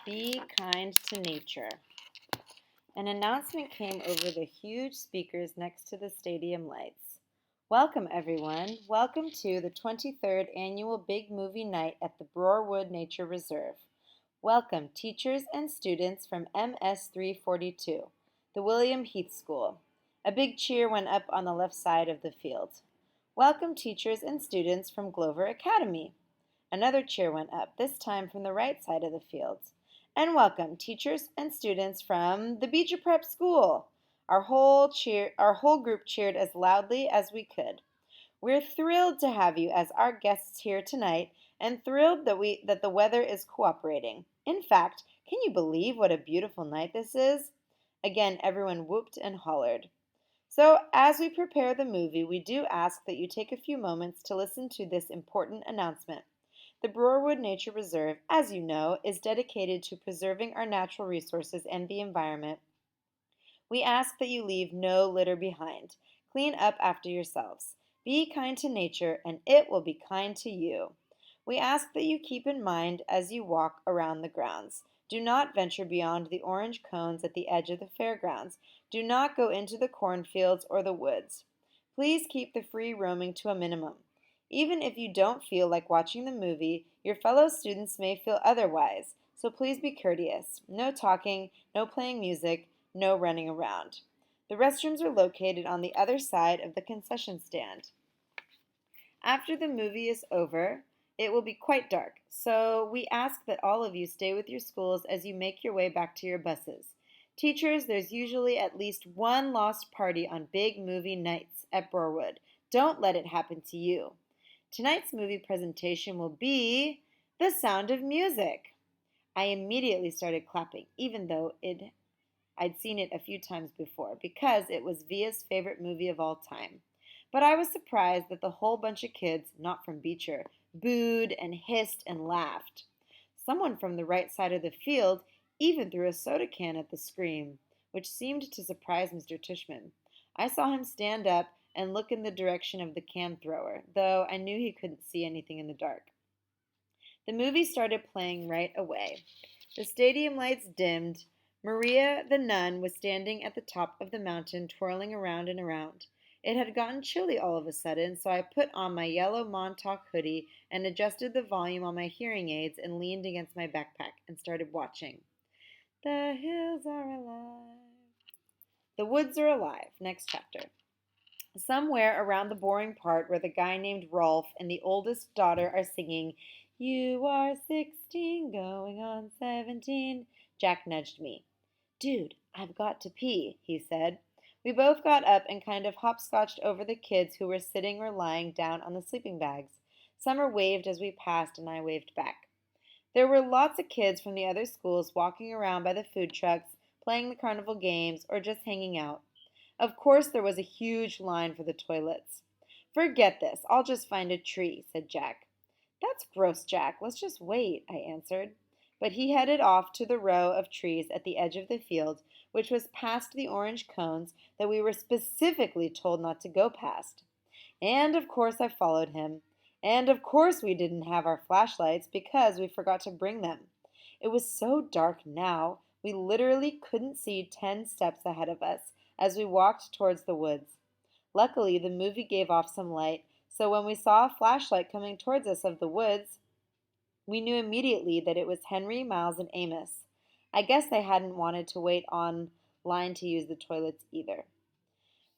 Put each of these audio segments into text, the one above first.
Be kind to nature. An announcement came over the huge speakers next to the stadium lights. Welcome, everyone. Welcome to the 23rd Annual Big Movie Night at the Broarwood Nature Reserve. Welcome, teachers and students from MS 342, the William Heath School. A big cheer went up on the left side of the field. Welcome, teachers and students from Glover Academy. Another cheer went up, this time from the right side of the field. And welcome, teachers and students from the Beecher Prep School. Our whole group cheered as loudly as we could. We're thrilled to have you as our guests here tonight and thrilled that the weather is cooperating. In fact, can you believe what a beautiful night this is? Again, everyone whooped and hollered. So, as we prepare the movie, we do ask that you take a few moments to listen to this important announcement. The Broarwood Nature Reserve, as you know, is dedicated to preserving our natural resources and the environment. We ask that you leave no litter behind. Clean up after yourselves. Be kind to nature, and it will be kind to you. We ask that you keep in mind as you walk around the grounds. Do not venture beyond the orange cones at the edge of the fairgrounds. Do not go into the cornfields or the woods. Please keep the free roaming to a minimum. Even if you don't feel like watching the movie, your fellow students may feel otherwise, so please be courteous. No talking, no playing music, no running around. The restrooms are located on the other side of the concession stand. After the movie is over, it will be quite dark, so we ask that all of you stay with your schools as you make your way back to your buses. Teachers, there's usually at least one lost party on big movie nights at Broarwood. Don't let it happen to you. Tonight's movie presentation will be The Sound of Music. I immediately started clapping, even though I'd seen it a few times before, because it was Via's favorite movie of all time. But I was surprised that the whole bunch of kids, not from Beecher, booed and hissed and laughed. Someone from the right side of the field even threw a soda can at the scream, which seemed to surprise Mr. Tushman. I saw him stand up and look in the direction of the can thrower, though I knew he couldn't see anything in the dark. The movie started playing right away. The stadium lights dimmed. Maria the nun was standing at the top of the mountain, twirling around and around. It had gotten chilly all of a sudden, so I put on my yellow Montauk hoodie and adjusted the volume on my hearing aids and leaned against my backpack and started watching. The hills are alive. The woods are alive. Next chapter. Somewhere around the boring part where the guy named Rolf and the oldest daughter are singing, "You are 16, going on 17," Jack nudged me. "Dude, I've got to pee," he said. We both got up and kind of hopscotched over the kids who were sitting or lying down on the sleeping bags. Summer waved as we passed, and I waved back. There were lots of kids from the other schools walking around by the food trucks, playing the carnival games, or just hanging out. Of course, there was a huge line for the toilets. "Forget this. I'll just find a tree," said Jack. "That's gross, Jack. Let's just wait," I answered. But he headed off to the row of trees at the edge of the field, which was past the orange cones that we were specifically told not to go past. And of course I followed him. And of course we didn't have our flashlights because we forgot to bring them. It was so dark now, we literally couldn't see 10 steps ahead of us as we walked towards the woods. Luckily, the movie gave off some light, so when we saw a flashlight coming towards us of the woods, we knew immediately that it was Henry, Miles, and Amos. I guess they hadn't wanted to wait on line to use the toilets either.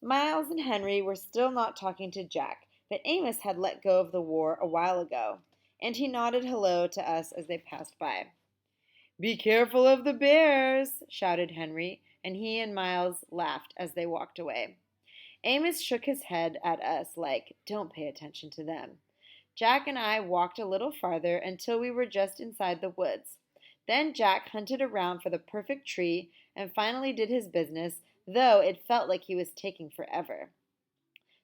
Miles and Henry were still not talking to Jack, but Amos had let go of the war a while ago, and he nodded hello to us as they passed by. "Be careful of the bears," shouted Henry, and he and Miles laughed as they walked away. Amos shook his head at us like, "Don't pay attention to them." Jack and I walked a little farther until we were just inside the woods. Then Jack hunted around for the perfect tree and finally did his business, though it felt like he was taking forever.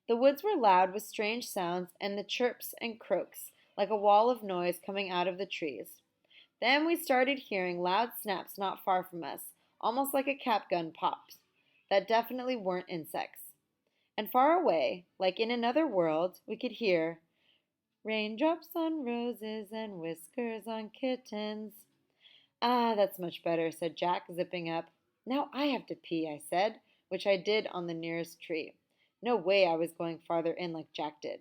The woods were loud with strange sounds and the chirps and croaks, like a wall of noise coming out of the trees. Then we started hearing loud snaps not far from us, almost like a cap gun pops. That definitely weren't insects. And far away, like in another world, we could hear, "Raindrops on roses and whiskers on kittens." Ah, that's much better, said Jack, zipping up. Now I have to pee, I said, which I did on the nearest tree. No way I was going farther in like Jack did.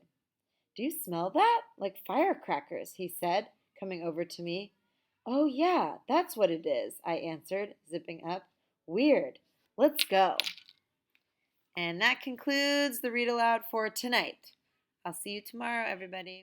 Do you smell that? Like firecrackers, he said, coming over to me. Oh, yeah, that's what it is, I answered, zipping up. Weird. Let's go. And that concludes the read aloud for tonight. I'll see you tomorrow, everybody.